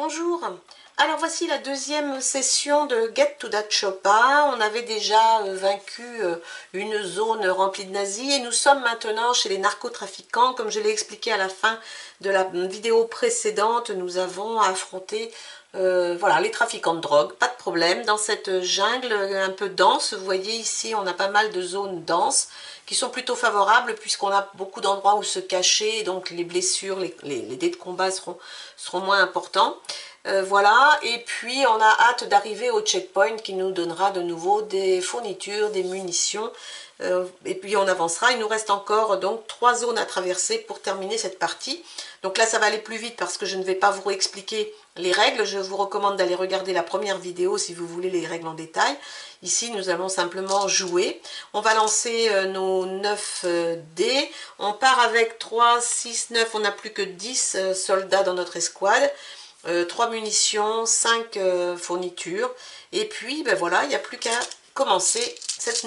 bonjour. Alors voici la deuxième session de Get to That Chopin. On avait déjà vaincu une zone remplie de nazis et nous sommes maintenant chez les narcotrafiquants. Comme je l'ai expliqué à la fin de la vidéo précédente, nous avons affronté voilà, les trafiquants de drogue, pas de problème. Dans cette jungle un peu dense, vous voyez ici on a pas mal de zones denses qui sont plutôt favorables puisqu'on a beaucoup d'endroits où se cacher, donc les blessures, les dés de combat seront moins importants. Voilà, et puis on a hâte d'arriver au checkpoint qui nous donnera de nouveau des fournitures, des munitions, et puis on avancera. Il nous reste encore donc 3 zones à traverser pour terminer cette partie. Donc là ça va aller plus vite parce que je ne vais pas vous expliquer les règles. Je vous recommande d'aller regarder la première vidéo si vous voulez les règles en détail. Ici nous allons simplement jouer. On va lancer nos 9 dés. On part avec 3, 6, 9, on n'a plus que 10 soldats dans notre escouade. 3 munitions, 5 fournitures, et puis ben voilà, il n'y a plus qu'à commencer cette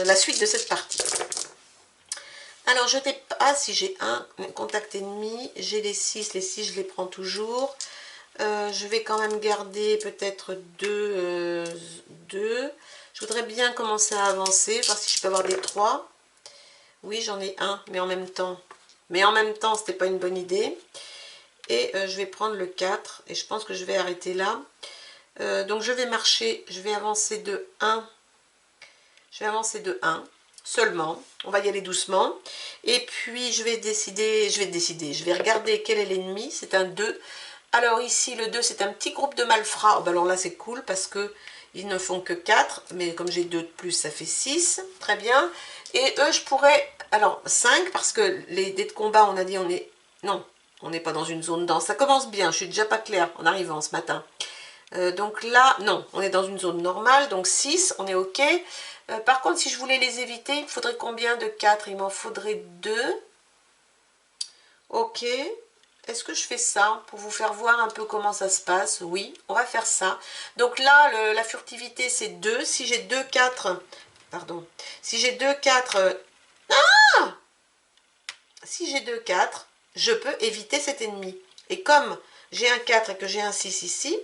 la suite de cette partie. Alors je ne sais pas si j'ai un contact ennemi, j'ai les 6 je les prends toujours. Je vais quand même garder peut-être 2. Je voudrais bien commencer à avancer, voir si je peux avoir des 3. Oui, j'en ai un, mais en même temps, c'était pas une bonne idée. Et je vais prendre le 4 et je pense que je vais arrêter là. Donc je vais marcher, je vais avancer de 1. Je vais avancer de 1 seulement. On va y aller doucement. Et puis je vais regarder quel est l'ennemi. C'est un 2. Alors ici le 2 c'est un petit groupe de malfrats. Oh, ben alors là c'est cool parce que ils ne font que 4. Mais comme j'ai 2 de plus ça fait 6. Très bien. Et eux je pourrais... Alors 5 parce que les dés de combat on a dit on est... Non. On n'est pas dans une zone dense. Ça commence bien, je suis déjà pas claire en arrivant ce matin. Donc là, non, on est dans une zone normale, donc 6, on est OK. Par contre, si je voulais les éviter, il me faudrait combien de 4? Il m'en faudrait 2. OK. Est-ce que je fais ça pour vous faire voir un peu comment ça se passe? Oui, on va faire ça. Donc là, la furtivité, c'est 2. Si j'ai 2, 4... Pardon. Si j'ai 2, 4... Ah! Si j'ai 2, 4... je peux éviter cet ennemi. Et comme j'ai un 4 et que j'ai un 6 ici,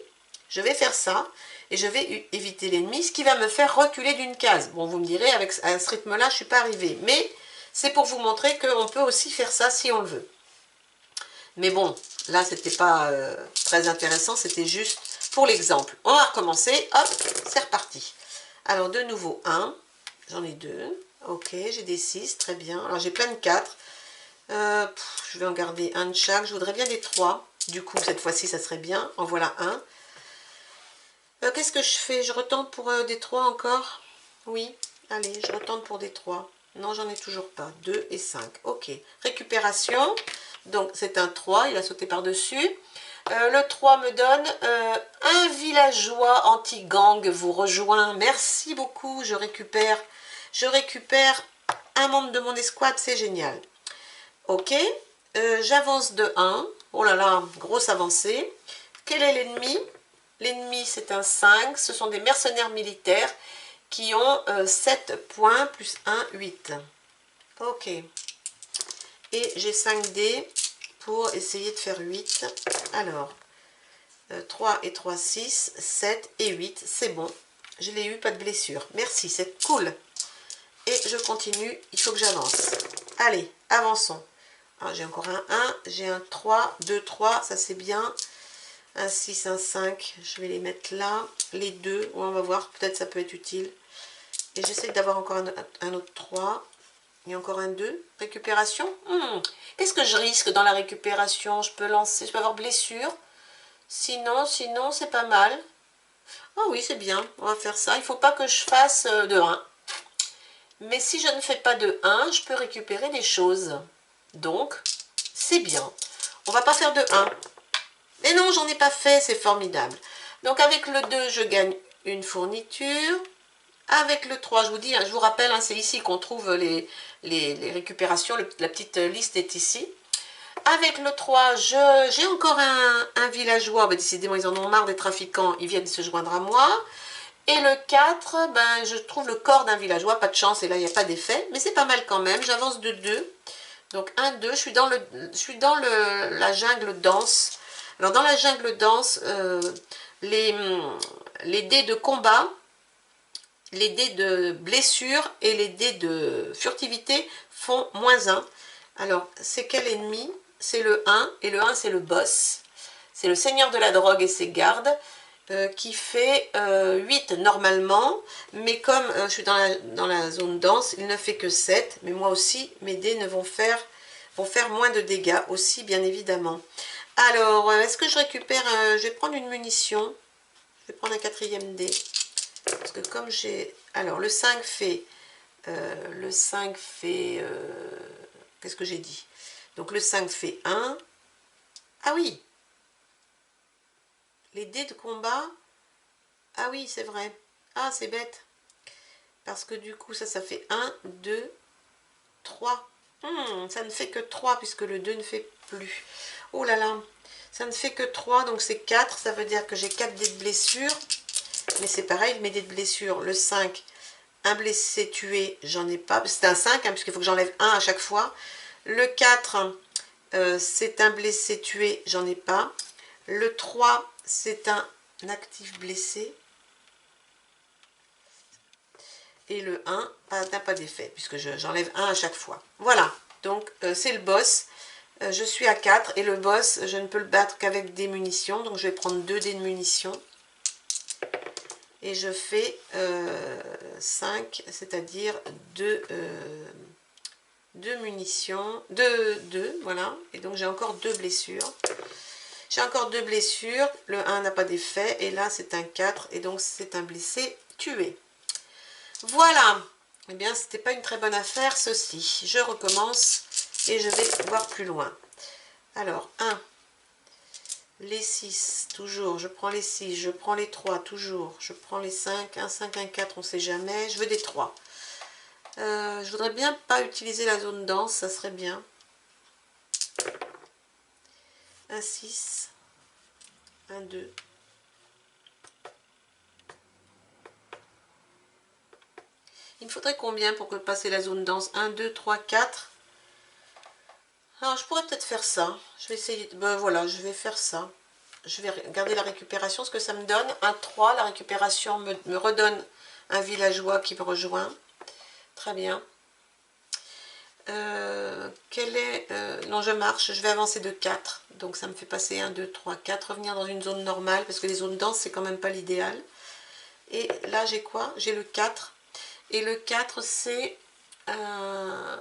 je vais faire ça et je vais éviter l'ennemi, ce qui va me faire reculer d'une case. Bon, vous me direz, à ce rythme-là, je ne suis pas arrivée. Mais c'est pour vous montrer qu'on peut aussi faire ça si on le veut. Mais bon, là, c'était pas très intéressant, c'était juste pour l'exemple. On va recommencer, hop, c'est reparti. Alors, de nouveau, 1, j'en ai 2. Ok, j'ai des 6, très bien. Alors, j'ai plein de 4. Je vais en garder un de chaque. Je voudrais bien des 3. Du coup, cette fois-ci, ça serait bien. En voilà un. Qu'est-ce que je fais? Je retente pour des 3 encore? Oui. Allez, je retente pour des 3. Non, j'en ai toujours pas. 2 et 5. Ok. Récupération. Donc, c'est un 3. Il a sauté par-dessus. Le 3 me donne un villageois anti-gang vous rejoint. Merci beaucoup. Je récupère un membre de mon escouade. C'est génial. Ok, j'avance de 1. Oh là là, grosse avancée. Quel est l'ennemi? L'ennemi, c'est un 5. Ce sont des mercenaires militaires qui ont 7 points plus 1, 8. Ok. Et j'ai 5 dés pour essayer de faire 8. Alors, 3 et 3, 6, 7 et 8. C'est bon. Je l'ai eu, pas de blessure. Merci, c'est cool. Et je continue, il faut que j'avance. Allez, avançons. Ah, j'ai encore un 1, j'ai un 3, 2, 3, ça c'est bien. Un 6, un 5, je vais les mettre là. Les 2, on va voir, peut-être ça peut être utile. Et j'essaie d'avoir encore un autre 3. Et encore un 2. Récupération. Qu'est-ce que je risque dans la récupération? Je peux lancer, je peux avoir blessure. Sinon, c'est pas mal. Ah oui, c'est bien, on va faire ça. Il ne faut pas que je fasse de 1. Mais si je ne fais pas de 1, je peux récupérer des choses. Donc, c'est bien. On va pas faire de 1. Mais non, j'en ai pas fait, c'est formidable. Donc, avec le 2, je gagne une fourniture. Avec le 3, je vous dis, je vous rappelle, c'est ici qu'on trouve les récupérations. La petite liste est ici. Avec le 3, j'ai encore un villageois. Ben, décidément, ils en ont marre des trafiquants. Ils viennent se joindre à moi. Et le 4, ben, je trouve le corps d'un villageois. Pas de chance, et là, il n'y a pas d'effet. Mais c'est pas mal quand même. J'avance de 2. Donc 1, 2, je suis dans la jungle dense. Alors dans la jungle danse, les dés de combat, les dés de blessure et les dés de furtivité font -1. Alors c'est quel ennemi? C'est le 1, et le 1 c'est le boss. C'est le seigneur de la drogue et ses gardes, qui fait 8 normalement, mais comme je suis dans la zone dense, il ne fait que 7, mais moi aussi, mes dés ne vont faire moins de dégâts aussi, bien évidemment. Alors, est-ce que je récupère je vais prendre une munition, je vais prendre un 4e dé, parce que comme j'ai... Alors, le 5 fait... qu'est-ce que j'ai dit? Donc, le 5 fait 1. Ah oui! Les dés de combat... Ah oui, c'est vrai. Ah, c'est bête. Parce que du coup, ça fait 1, 2, 3. Ça ne fait que 3 puisque le 2 ne fait plus. Oh là là, ça ne fait que 3, donc c'est 4. Ça veut dire que j'ai 4 dés de blessure. Mais c'est pareil, mes dés de blessure, le 5, un blessé tué, j'en ai pas. C'est un 5, hein, puisqu'il faut que j'enlève 1 à chaque fois. Le 4, c'est un blessé tué, j'en ai pas. Le 3, c'est un actif blessé. Et le 1 n'a pas d'effet, puisque j'enlève 1 à chaque fois. Voilà, donc c'est le boss. Je suis à 4, et le boss, je ne peux le battre qu'avec des munitions. Donc je vais prendre 2 dés de munitions. Et je fais 5, c'est-à-dire 2 munitions, 2, voilà. Et donc j'ai encore 2 blessures. J'ai encore 2 blessures, le 1 n'a pas d'effet, et là c'est un 4, et donc c'est un blessé tué. Voilà, eh bien c'était pas une très bonne affaire ceci. Je recommence et je vais voir plus loin. Alors 1, les 6, toujours, je prends les 6, je prends les 3, toujours, je prends les 5, un 5, un 4, on sait jamais, je veux des 3. Je voudrais bien pas utiliser la zone dense, ça serait bien. Un 6, un 2. Il me faudrait combien pour que passer la zone dense? 1, 2, 3, 4. Alors, je pourrais peut-être faire ça. Je vais essayer. Ben voilà, je vais faire ça. Je vais regarder la récupération, ce que ça me donne. Un 3, la récupération me redonne un villageois qui me rejoint. Très bien. Non, je marche, je vais avancer de 4. Donc ça me fait passer 1, 2, 3, 4. Revenir dans une zone normale, parce que les zones denses, c'est quand même pas l'idéal. Et là, j'ai quoi? J'ai le 4. Et le 4, c'est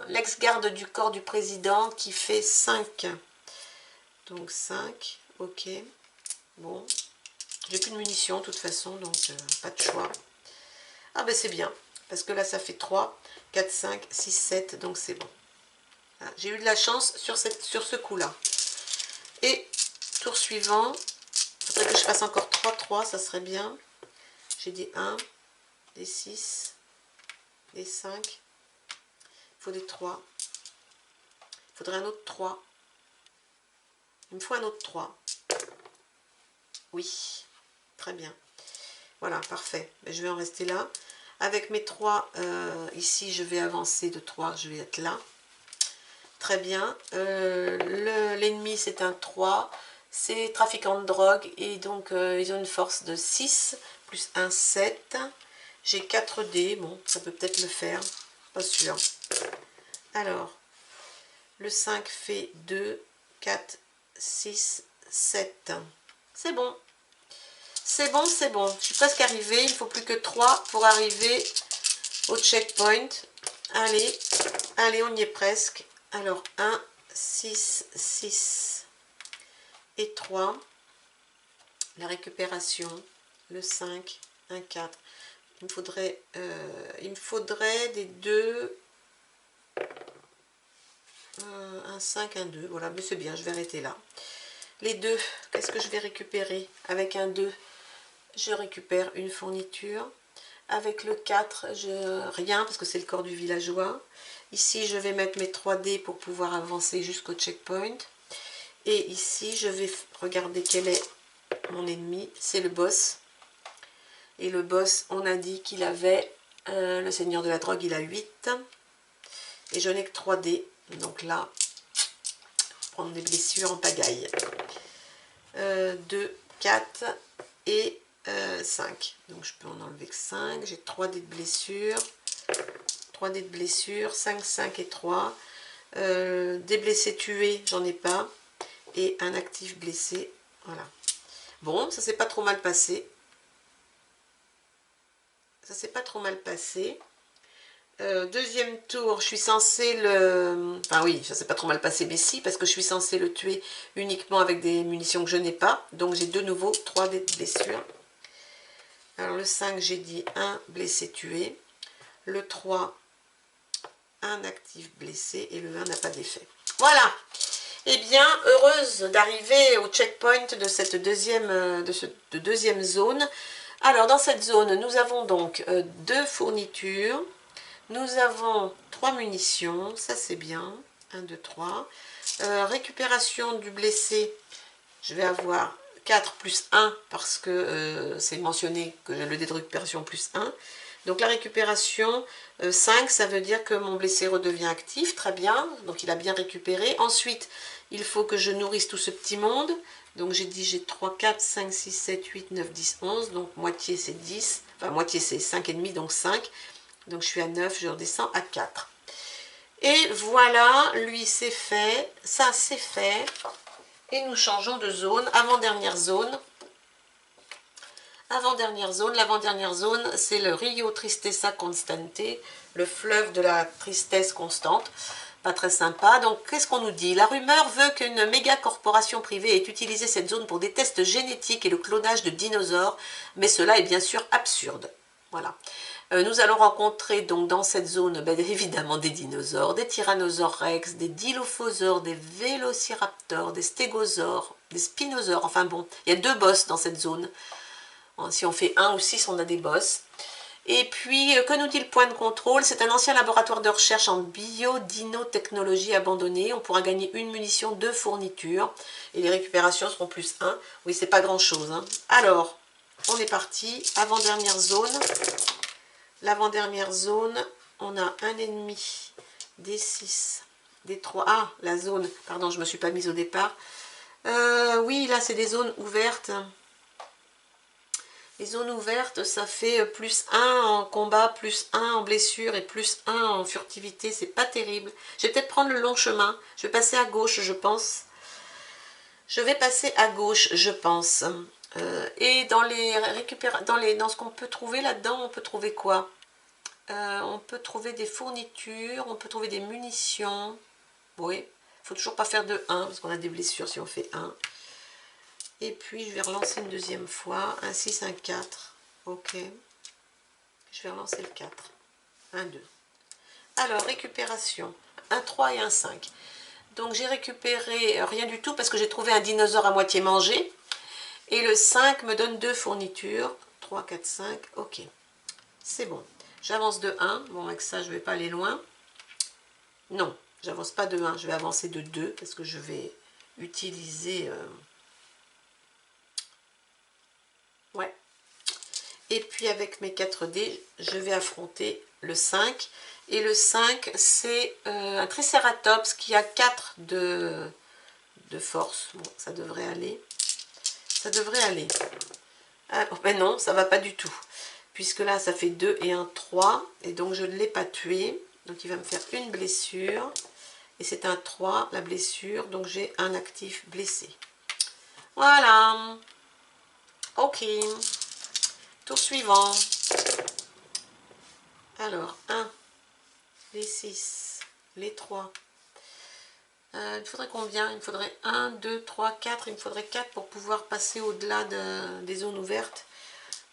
l'ex-garde du corps du président qui fait 5. Donc 5, ok. Bon, j'ai plus de munitions de toute façon, donc pas de choix. Ah ben c'est bien, parce que là ça fait 3, 4, 5, 6, 7, donc c'est bon. Ah, j'ai eu de la chance sur ce coup-là. Et tour suivant, il faudrait que je fasse encore 3, 3, ça serait bien. J'ai des 1, des 6, des 5, il faut des 3. Il faudrait un autre 3. Il me faut un autre 3. Oui, très bien. Voilà, parfait. Je vais en rester là. Avec mes 3, ici, je vais avancer de 3, je vais être là. Très bien. L'ennemi, c'est un 3. C'est trafiquant de drogue. Et donc, ils ont une force de 6, plus un 7. J'ai 4 dés. Bon, ça peut peut-être le faire. Pas sûr. Alors, le 5 fait 2, 4, 6, 7. C'est bon. C'est bon, c'est bon. Je suis presque arrivée. Il ne faut plus que 3 pour arriver au checkpoint. Allez, allez, on y est presque. Alors, 1, 6, 6 et 3. La récupération, le 5, un 4. Il me faudrait des 2, un 5, un 2. Voilà, mais c'est bien, je vais arrêter là. Les 2, qu'est-ce que je vais récupérer? Avec un 2, je récupère une fourniture. Avec le 4, rien, parce que c'est le corps du villageois. Ici, je vais mettre mes 3 dés pour pouvoir avancer jusqu'au checkpoint. Et ici, je vais regarder quel est mon ennemi. C'est le boss. Et le boss, on a dit qu'il avait, le seigneur de la drogue, il a 8. Et je n'ai que 3 dés. Donc là, prendre des blessures en pagaille. 2, 4 et 5. Donc je peux en enlever que 5. J'ai 3 dés de blessure. 3 dés de blessure, 5, 5 et 3. Des blessés tués, j'en ai pas. Et un actif blessé. Voilà. Bon, ça s'est pas trop mal passé. Ça s'est pas trop mal passé. Deuxième tour, je suis censée le... Enfin oui, ça s'est pas trop mal passé, mais si, parce que je suis censée le tuer uniquement avec des munitions que je n'ai pas. Donc j'ai de nouveau 3 dés de blessure. Alors le 5, j'ai dit 1 blessé tué. Le 3, un actif blessé. Et le 1 n'a pas d'effet. Voilà. Eh bien, heureuse d'arriver au checkpoint de cette deuxième zone. Alors, dans cette zone, nous avons donc 2 fournitures. Nous avons 3 munitions, ça c'est bien. 1, 2, 3. Récupération du blessé, je vais avoir 4 plus 1 parce que c'est mentionné que j'ai le dé de récupération plus 1. Donc la récupération 5, ça veut dire que mon blessé redevient actif, très bien, donc il a bien récupéré. Ensuite, il faut que je nourrisse tout ce petit monde. Donc j'ai dit j'ai 3, 4, 5, 6, 7, 8, 9, 10, 11. Donc moitié c'est 10, enfin moitié c'est 5,5, donc 5. Donc je suis à 9, je redescends à 4. Et voilà, lui c'est fait, ça c'est fait. Et nous changeons de zone, avant-dernière zone. Avant-dernière zone, l'avant-dernière zone, c'est le Rio Tristessa Constante, le fleuve de la tristesse constante. Pas très sympa. Donc, qu'est-ce qu'on nous dit? La rumeur veut qu'une méga corporation privée ait utilisé cette zone pour des tests génétiques et le clonage de dinosaures, mais cela est bien sûr absurde. Voilà. Nous allons rencontrer donc dans cette zone évidemment des dinosaures, des tyrannosaures rex, des dilophosaures, des vélociraptors, des stégosaures, des spinosaures. Enfin bon, il y a 2 boss dans cette zone. Si on fait 1 ou 6, on a des boss. Et puis, que nous dit le point de contrôle? C'est un ancien laboratoire de recherche en biodinotechnologie abandonné. On pourra gagner 1 munition, 2 fournitures. Et les récupérations seront plus 1. Oui, c'est pas grand-chose. Hein. Alors, on est parti. Avant-dernière zone. L'avant-dernière zone, on a un ennemi, des 6, des 3. Ah, la zone. Pardon, je ne me suis pas mise au départ. Oui, là, c'est des zones ouvertes. Les zones ouvertes, ça fait plus 1 en combat, plus 1 en blessure et plus 1 en furtivité. C'est pas terrible. Je vais peut-être prendre le long chemin. Je vais passer à gauche, je pense. Je vais passer à gauche, je pense. Et dans dans ce qu'on peut trouver là-dedans, on peut trouver quoi? On peut trouver des fournitures, on peut trouver des munitions. Oui, il ne faut toujours pas faire de 1 parce qu'on a des blessures si on fait 1. Et puis, je vais relancer une deuxième fois. Un 6, un 4. Ok. Je vais relancer le 4. 1, 2. Alors, récupération. Un 3 et un 5. Donc, j'ai récupéré rien du tout parce que j'ai trouvé un dinosaure à moitié mangé. Et le 5 me donne 2 fournitures. 3, 4, 5. Ok. C'est bon. J'avance de 1. Bon, avec ça, je ne vais pas aller loin. Non, j'avance pas de 1. Je vais avancer de 2 parce que je vais utiliser... Ouais. Et puis avec mes 4 dés, je vais affronter le 5. Et le 5, c'est un Triceratops qui a 4 de force. Bon, ça devrait aller. Ça devrait aller. Ah, oh, ben non, ça va pas du tout. Puisque là, ça fait 2 et un 3. Et donc, je ne l'ai pas tué. Donc, il va me faire une blessure. Et c'est un 3, la blessure. Donc, j'ai un actif blessé. Voilà. Ok. Tour suivant. Alors, 1, les 6, les 3. Il me faudrait combien? Il me faudrait 1, 2, 3, 4. Il me faudrait 4 pour pouvoir passer au-delà des zones ouvertes.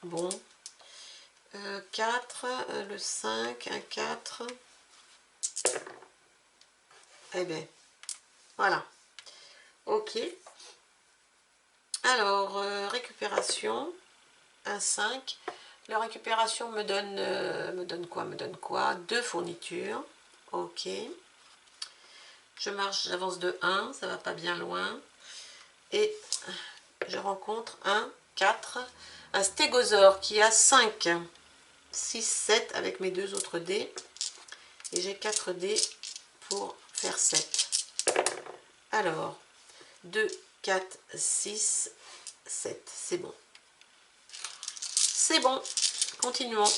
Bon. 4, le 5, un 4. Eh bien, voilà. Ok. Alors, récupération. Un 5. La récupération me donne quoi? Me donne quoi? 2 fournitures. Ok. Je marche, j'avance de 1, ça va pas bien loin. Et je rencontre un 4, un stégosaure qui a 5, 6, 7 avec mes 2 autres dés. Et j'ai 4 dés pour faire 7. Alors, 2, 4, 6, 7. C'est bon. C'est bon. Continuons.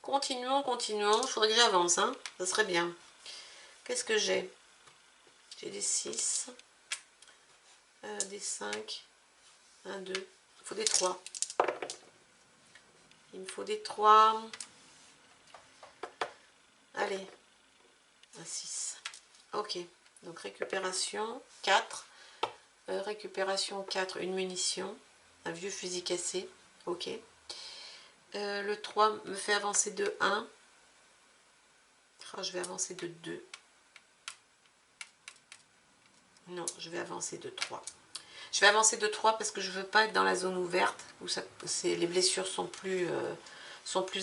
Continuons, continuons. Il faudrait que j'avance, hein. Ça serait bien. Qu'est-ce que j'ai? J'ai des 6, des 5, 1, 2. Il faut des 3. Il me faut des 3. Allez. Un 6. Ok. Donc récupération 4. Récupération 4, une munition. Un vieux fusil cassé. Ok. Le 3 me fait avancer de 1. Oh, je vais avancer de 2. Non, je vais avancer de 3. Je vais avancer de 3 parce que je ne veux pas être dans la zone ouverte où les blessures sont plus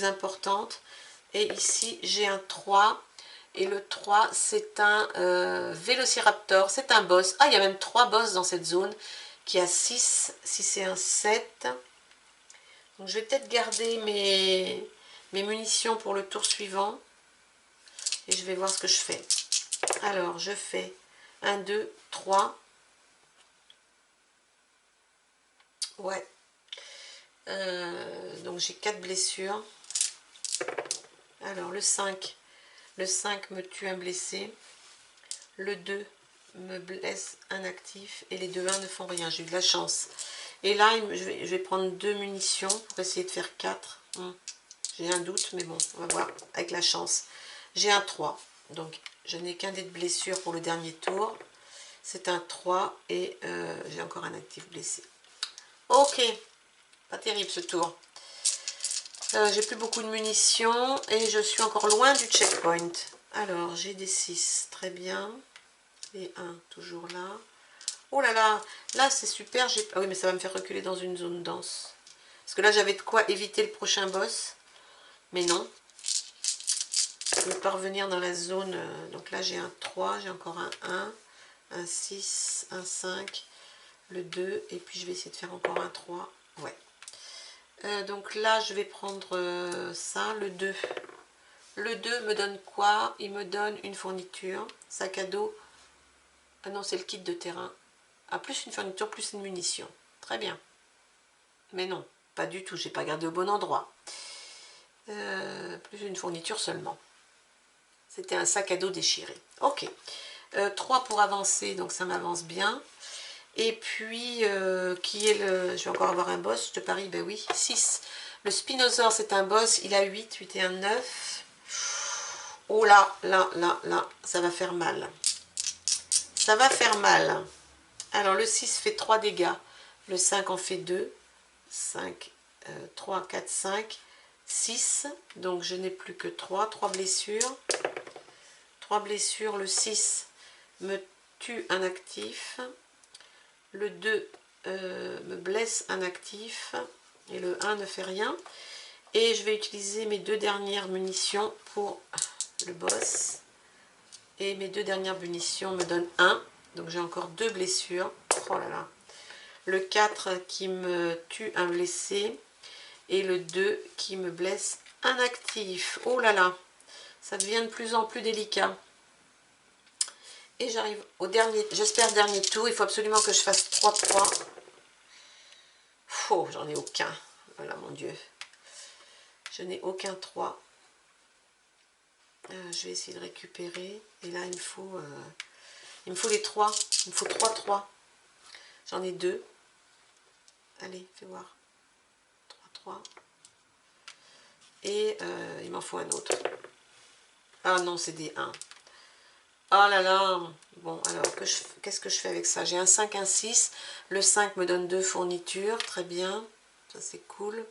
importantes. Et ici, j'ai un 3. Et le 3, c'est un Vélociraptor. C'est un boss. Ah, il y a même 3 boss dans cette zone qui a 6. 6 et un 7. Donc, je vais peut-être garder mes munitions pour le tour suivant. Et je vais voir ce que je fais. Alors, je fais 1, 2, 3. Ouais. Donc, j'ai 4 blessures. Alors, le 5 me tue un blessé. Le 2 me blesse un actif. Et les 2-1 ne font rien. J'ai eu de la chance. Et là, je vais prendre 2 munitions pour essayer de faire 4. J'ai un doute, mais bon, on va voir avec la chance. J'ai un 3. Donc, je n'ai qu'un dé de blessure pour le dernier tour. C'est un 3 et j'ai encore un actif blessé. Ok, pas terrible ce tour. J'ai plus beaucoup de munitions et je suis encore loin du checkpoint. Alors, j'ai des 6, très bien. Et 1, toujours là. Oh là là, là c'est super. Ah oui, mais ça va me faire reculer dans une zone dense. Parce que là, j'avais de quoi éviter le prochain boss. Mais non. Je ne vais pas revenir dans la zone. Donc là, j'ai un 3, j'ai encore un 1, un 6, un 5, le 2. Et puis, je vais essayer de faire encore un 3. Ouais. Donc là, je vais prendre ça, le 2. Le 2 me donne quoi? Il me donne une fourniture, sac à dos. Ah non, c'est le kit de terrain. Ah, plus une fourniture, plus une munition. Très bien. Mais non, pas du tout, j'ai pas gardé au bon endroit. Plus une fourniture seulement. C'était un sac à dos déchiré. Ok. 3 pour avancer, donc ça m'avance bien. Et puis, qui est le... Je vais encore avoir un boss, je te parie, ben oui, 6. Le Spinosaure, c'est un boss, il a 8, 8 et un 9. Oh là, là, ça va faire mal. Ça va faire mal. Alors, le 6 fait 3 dégâts. Le 5 en fait 2. 5, 3, 4, 5, 6. Donc, je n'ai plus que 3. 3 blessures. 3 blessures. Le 6 me tue un actif. Le 2 me blesse un actif. Et le 1 ne fait rien. Et je vais utiliser mes 2 dernières munitions pour le boss. Et mes 2 dernières munitions me donnent 1. Donc j'ai encore 2 blessures. Oh là là. Le 4 qui me tue un blessé. Et le 2 qui me blesse un actif. Oh là là. Ça devient de plus en plus délicat. Et j'arrive au dernier, j'espère dernier tour. Il faut absolument que je fasse 3-3. Oh, j'en ai aucun. Voilà, mon Dieu. Je n'ai aucun 3. Je vais essayer de récupérer. Et là, il me faut les 3. Il me faut 3-3. J'en ai 2. Allez, fais voir. 3-3. Et il m'en faut un autre. Ah non, c'est des 1. Oh là là. Bon, alors, qu'est-ce que je fais avec ça? J'ai un 5, un 6. Le 5 me donne 2 fournitures. Très bien. Ça, c'est cool.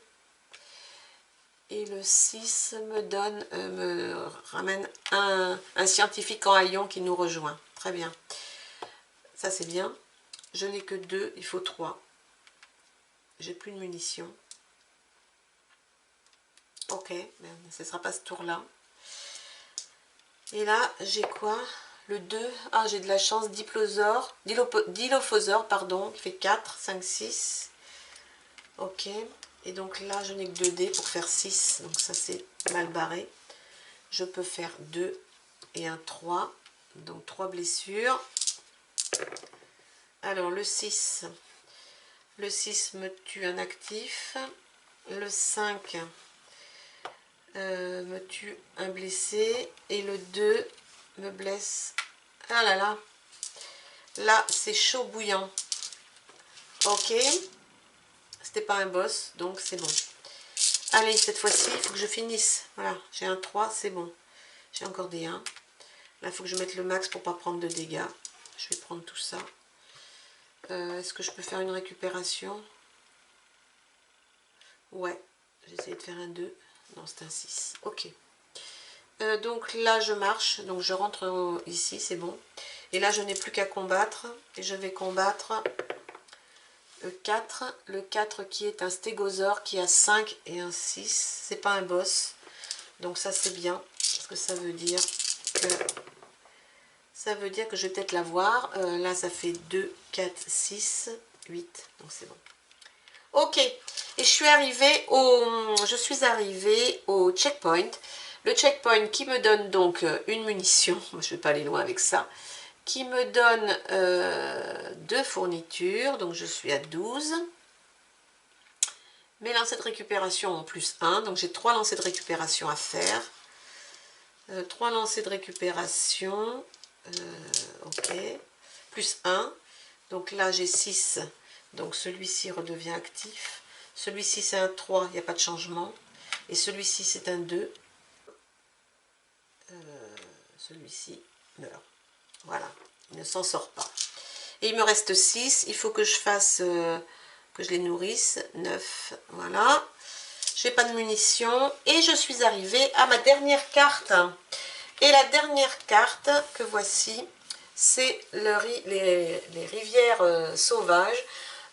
Et le 6 me ramène un scientifique en haillons qui nous rejoint. Très bien. Ça, c'est bien. Je n'ai que 2, il faut 3. J'ai plus de munitions. Ok, mais ce ne sera pas ce tour-là. Et là, j'ai quoi? Le 2. Ah, j'ai de la chance. Dilophosaure, pardon, qui fait 4, 5, 6. Ok. Et donc là, je n'ai que 2 dés pour faire 6. Donc ça, c'est mal barré. Je peux faire 2 et un 3. Donc 3 blessures. Alors, le 6 me tue un actif. Le 5 me tue un blessé. Et le 2 me blesse. Ah là là. Là, c'est chaud bouillant. Ok. C'était pas un boss, donc c'est bon. Allez, cette fois-ci, il faut que je finisse. Voilà, j'ai un 3, c'est bon. J'ai encore des 1. Là, il faut que je mette le max pour pas prendre de dégâts. Je vais prendre tout ça. Est-ce que je peux faire une récupération? Ouais, j'ai essayé de faire un 2. Non, c'est un 6. Ok. Donc là, je marche. Donc je rentre ici, c'est bon. Et là, je n'ai plus qu'à combattre. Et je vais combattre le 4. Le 4 qui est un stégosaure qui a 5 et un 6. C'est pas un boss. Donc ça, c'est bien. Parce que ça veut dire que... Ça veut dire que je vais peut-être l'avoir. Là, ça fait 2, 4, 6, 8. Donc c'est bon. Ok. Et je suis arrivée au checkpoint. Le checkpoint qui me donne donc une munition. Je ne vais pas aller loin avec ça. Qui me donne 2 fournitures. Donc je suis à 12. Mes lancers de récupération en plus 1. Donc j'ai 3 lancers de récupération à faire. 3 lancers de récupération. Ok. Plus 1. Donc là j'ai 6. Donc celui-ci redevient actif. Celui-ci c'est un 3, il n'y a pas de changement. Et celui-ci c'est un 2. Celui-ci meurt. Voilà, il ne s'en sort pas. Et il me reste 6. Il faut que je fasse, que je les nourrisse. 9, voilà. J'ai pas de munitions. Et je suis arrivée à ma dernière carte. Et la dernière carte que voici, c'est les rivières sauvages.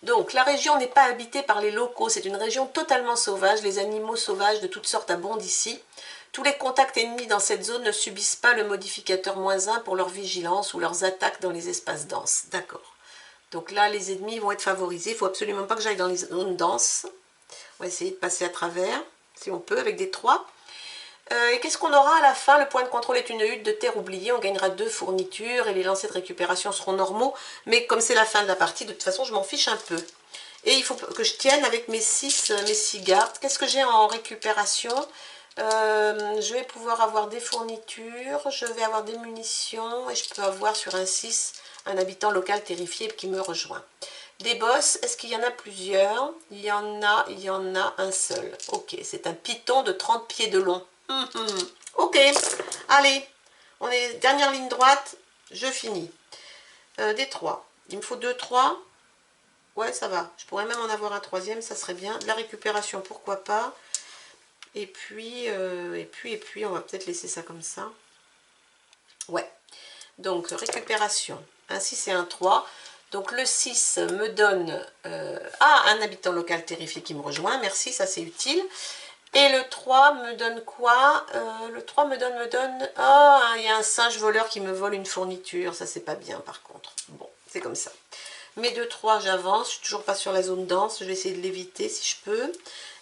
Donc la région n'est pas habitée par les locaux, c'est une région totalement sauvage. Les animaux sauvages de toutes sortes abondent ici. Tous les contacts ennemis dans cette zone ne subissent pas le modificateur -1 pour leur vigilance ou leurs attaques dans les espaces denses. D'accord. Donc là, les ennemis vont être favorisés. Il ne faut absolument pas que j'aille dans les zones denses. On va essayer de passer à travers, si on peut, avec des 3. Et qu'est-ce qu'on aura à la fin? Le point de contrôle est une hutte de terre oubliée. On gagnera 2 fournitures et les lancers de récupération seront normaux. Mais comme c'est la fin de la partie, de toute façon, je m'en fiche un peu. Et il faut que je tienne avec mes 6 gardes. Qu'est-ce que j'ai en récupération? Je vais pouvoir avoir des fournitures, je vais avoir des munitions et je peux avoir sur un 6 un habitant local terrifié qui me rejoint. Des boss, est-ce qu'il y en a plusieurs? Il y en a un seul. Ok, c'est un python de 30 pieds de long. Ok, allez, on est dernière ligne droite, je finis. Des 3. Il me faut 2, 3. Ouais, ça va. Je pourrais même en avoir un troisième, ça serait bien. De la récupération, pourquoi pas. Et puis, on va peut-être laisser ça comme ça. Ouais. Donc, récupération. Un 6 et un 3. Donc, le 6 me donne... un habitant local terrifié qui me rejoint. Merci, ça c'est utile. Et le 3 me donne quoi? Le 3 me donne... Ah, il y a un singe voleur qui me vole une fourniture. Ça, c'est pas bien, par contre. Bon, c'est comme ça. Mes 2, 3, j'avance. Je suis toujours pas sur la zone dense. Je vais essayer de l'éviter si je peux.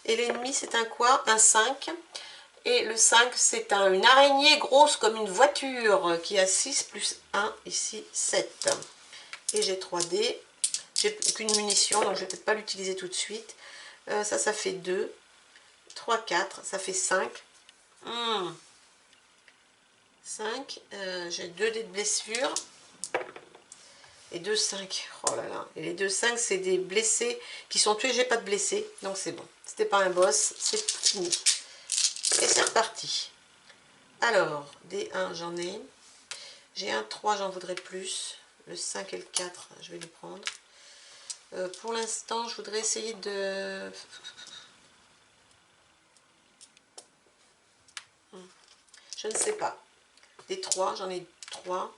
Et l'ennemi, c'est un quoi? Un 5. Et le 5, c'est une araignée grosse comme une voiture qui a 6 plus 1, ici 7. Et j'ai 3D. J'ai qu'une munition, donc je ne vais peut-être pas l'utiliser tout de suite. Ça fait 2. 3, 4, ça fait 5. 5. J'ai 2 dés de blessure. Et 2, 5. Oh là là. Et les 2, 5, c'est des blessés qui sont tués. J'ai pas de blessés, donc c'est bon. C'était pas un boss, c'est fini. Et c'est reparti. Alors, des 1, j'en ai. J'ai un 3, j'en voudrais plus. Le 5 et le 4, je vais les prendre. Pour l'instant, je voudrais essayer de... Je ne sais pas. Des 3, j'en ai 3.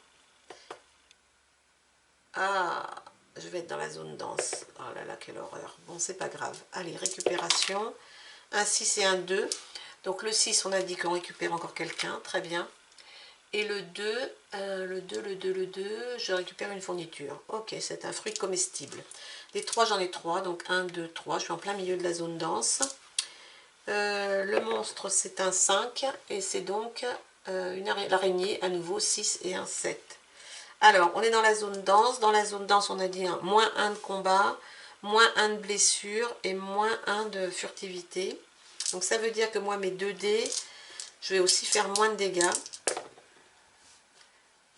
Ah, je vais être dans la zone dense. Oh là là, quelle horreur. Bon, c'est pas grave. Allez, récupération. Un 6 et un 2. Donc le 6, on a dit qu'on récupère encore quelqu'un. Très bien. Et le 2, je récupère une fourniture. Ok, c'est un fruit comestible. Les 3, j'en ai 3. Donc 1, 2, 3. Je suis en plein milieu de la zone dense. Le monstre, c'est un 5. Et c'est donc l'araignée, à nouveau 6 et un 7. Alors, on est dans la zone dense. Dans la zone dense, on a dit moins 1 de combat, moins 1 de blessure et moins 1 de furtivité. Donc, ça veut dire que moi, mes 2 dés, je vais aussi faire moins de dégâts.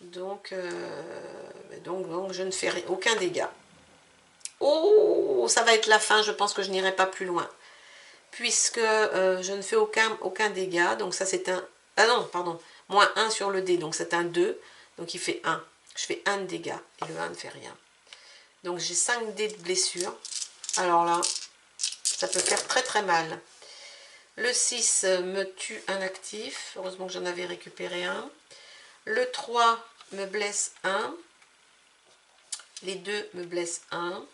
Donc je ne fais aucun dégât. Oh, ça va être la fin. Je pense que je n'irai pas plus loin. Puisque je ne fais aucun dégât. Donc, ça, c'est un... Ah non, pardon. Moins 1 sur le dé. Donc, c'est un 2. Donc, il fait 1. Je fais 1 de dégâts et le 1 ne fait rien. Donc j'ai 5 dés de blessure. Alors là, ça peut faire très très mal. Le 6 me tue un actif. Heureusement que j'en avais récupéré un. Le 3 me blesse 1. Les 2 me blessent 1.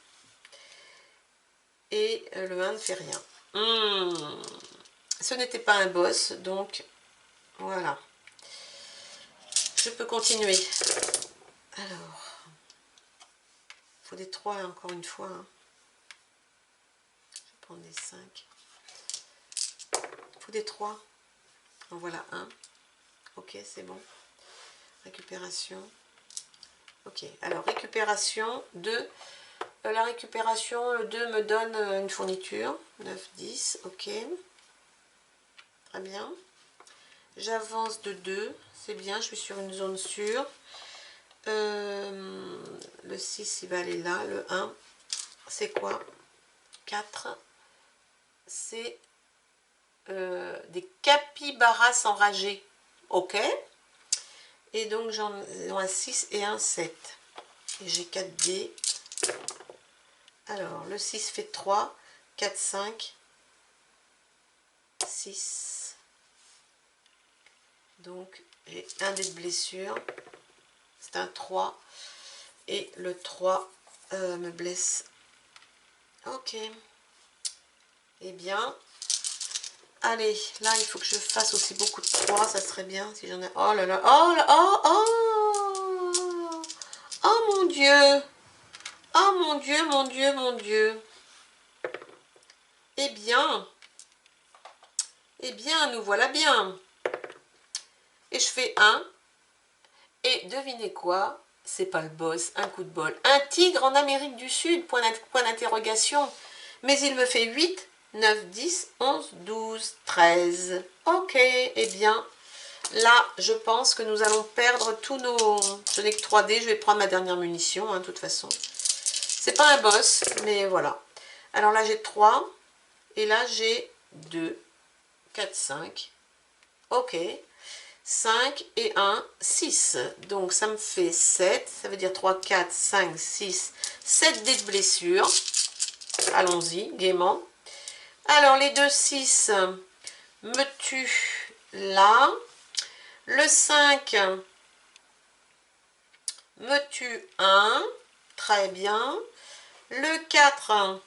Et le 1 ne fait rien. Ce n'était pas un boss, donc voilà. Je peux continuer. Alors... Il faut des 3 encore une fois. Hein. Je vais prendre des 5. Il faut des 3. En voilà un. Ok, c'est bon. Récupération. Ok, alors récupération 2. La récupération, le 2 me donne une fourniture. 9, 10, ok. Très bien. J'avance de 2. C'est bien, je suis sur une zone sûre. Le 6, il va aller là. Le 1, c'est quoi? 4, c'est des capybaras enragés. Ok. Et donc j'en ai un 6 et un 7. Et j'ai 4 dés. Alors, le 6 fait 3, 4, 5, 6. Donc, j'ai un dé de blessure. C'est un 3. Et le 3 me blesse. Ok. Eh bien, allez, là, il faut que je fasse aussi beaucoup de 3. Ça serait bien si j'en ai... Oh là là, oh là, oh, oh, oh mon Dieu. Oh mon Dieu, mon Dieu, mon Dieu. Eh bien, nous voilà bien. Et je fais 1. Et devinez quoi? C'est pas le boss, un coup de bol. Un tigre en Amérique du Sud, point d'interrogation. Mais il me fait 8, 9, 10, 11, 12, 13. Ok, eh bien, là, je pense que nous allons perdre tous nos... Je n'ai que 3 dés, je vais prendre ma dernière munition, hein, de toute façon. C'est pas un boss, mais voilà. Alors là, j'ai 3. Et là, j'ai 2, 4, 5. Ok. 5 et 1, 6. Donc, ça me fait 7. Ça veut dire 3, 4, 5, 6, 7 dés de blessure. Allons-y, gaiement. Alors, les 2, 6 me tuent là. Le 5 me tue 1. Très bien. Le 4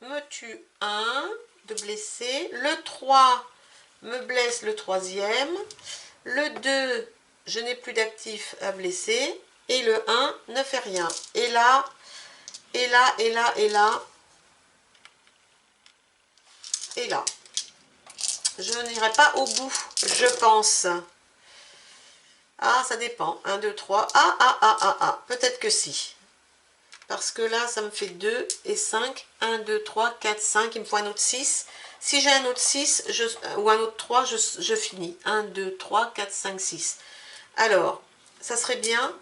me tue 1 de blessé. Le 3 me blesse le 3e. Le 2, je n'ai plus d'actif à blesser. Et le 1 ne fait rien. Et là, et là, et là, et là, et là. Je n'irai pas au bout, je pense. Ah, ça dépend. 1, 2, 3. Ah. Peut-être que si. Parce que là, ça me fait 2 et 5. 1, 2, 3, 4, 5. Il me faut un autre 6. Si j'ai un autre 6 ou un autre 3, je finis. 1, 2, 3, 4, 5, 6. Alors, ça serait bien.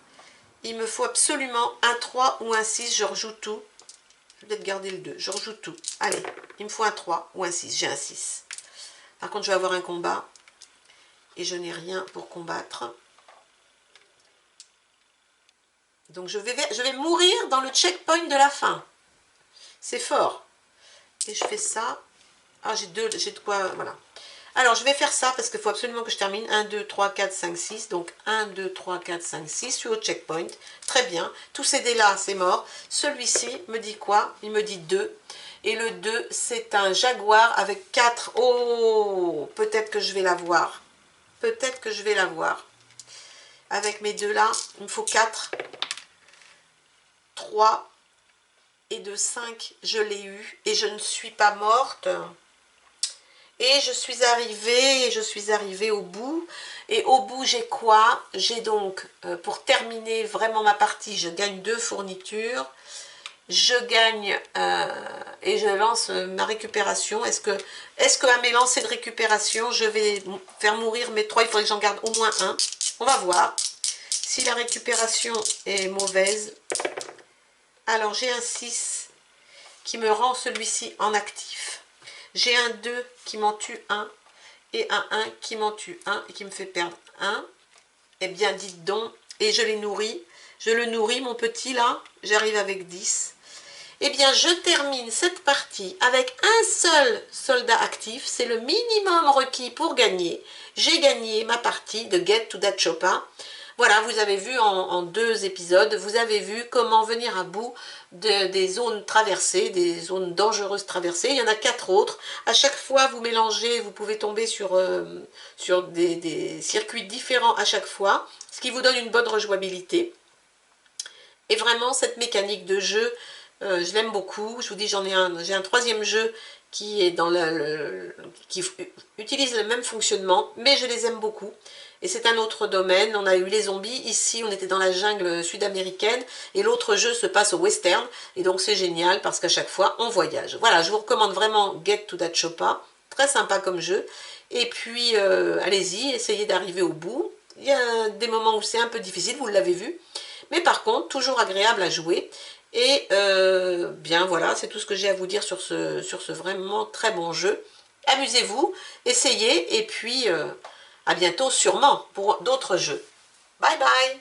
Il me faut absolument un 3 ou un 6. Je rejoue tout. Je vais peut-être garder le 2. Je rejoue tout. Allez, il me faut un 3 ou un 6. J'ai un 6. Par contre, je vais avoir un combat. Et je n'ai rien pour combattre. Donc, je vais mourir dans le checkpoint de la fin. C'est fort. Et je fais ça. Ah, j'ai de quoi... Voilà. Alors, je vais faire ça parce qu'il faut absolument que je termine. 1, 2, 3, 4, 5, 6. Donc, 1, 2, 3, 4, 5, 6. Je suis au checkpoint. Très bien. Tous ces dés-là, c'est mort. Celui-ci me dit quoi? Il me dit 2. Et le 2, c'est un jaguar avec 4. Oh, peut-être que je vais l'avoir. Peut-être que je vais l'avoir. Avec mes deux là, il me faut 4. 3 et de 5, je l'ai eu. Et je ne suis pas morte. Et je suis arrivée au bout. Et au bout, j'ai quoi? J'ai donc, pour terminer vraiment ma partie, je gagne 2 fournitures. Je gagne et je lance ma récupération. Est-ce que à mes lancers de récupération, je vais faire mourir mes 3? Il faudrait que j'en garde au moins un. On va voir. Si la récupération est mauvaise, alors j'ai un 6 qui me rend celui-ci en actif. J'ai un 2 qui m'en tue un et un 1 qui m'en tue un et qui me fait perdre un. Eh bien, dites donc, et je les nourris. Je le nourris, mon petit, là. J'arrive avec 10. Eh bien, je termine cette partie avec un seul soldat actif. C'est le minimum requis pour gagner. J'ai gagné ma partie de Get to That Choppa. Voilà, vous avez vu en 2 épisodes, vous avez vu comment venir à bout des zones traversées, des zones dangereuses traversées. Il y en a 4 autres. À chaque fois, vous mélangez, vous pouvez tomber sur des circuits différents à chaque fois, ce qui vous donne une bonne rejouabilité. Et vraiment, cette mécanique de jeu, je l'aime beaucoup. Je vous dis, j'ai un 3e jeu qui est qui utilise le même fonctionnement, mais je les aime beaucoup. Et c'est un autre domaine. On a eu les zombies. Ici, on était dans la jungle sud-américaine. Et l'autre jeu se passe au western. Et donc, c'est génial parce qu'à chaque fois, on voyage. Voilà, je vous recommande vraiment Get to That Choppa. Très sympa comme jeu. Et puis, allez-y, essayez d'arriver au bout. Il y a des moments où c'est un peu difficile, vous l'avez vu. Mais par contre, toujours agréable à jouer. Et bien voilà, c'est tout ce que j'ai à vous dire sur ce vraiment très bon jeu. Amusez-vous, essayez, et puis à bientôt sûrement pour d'autres jeux. Bye bye!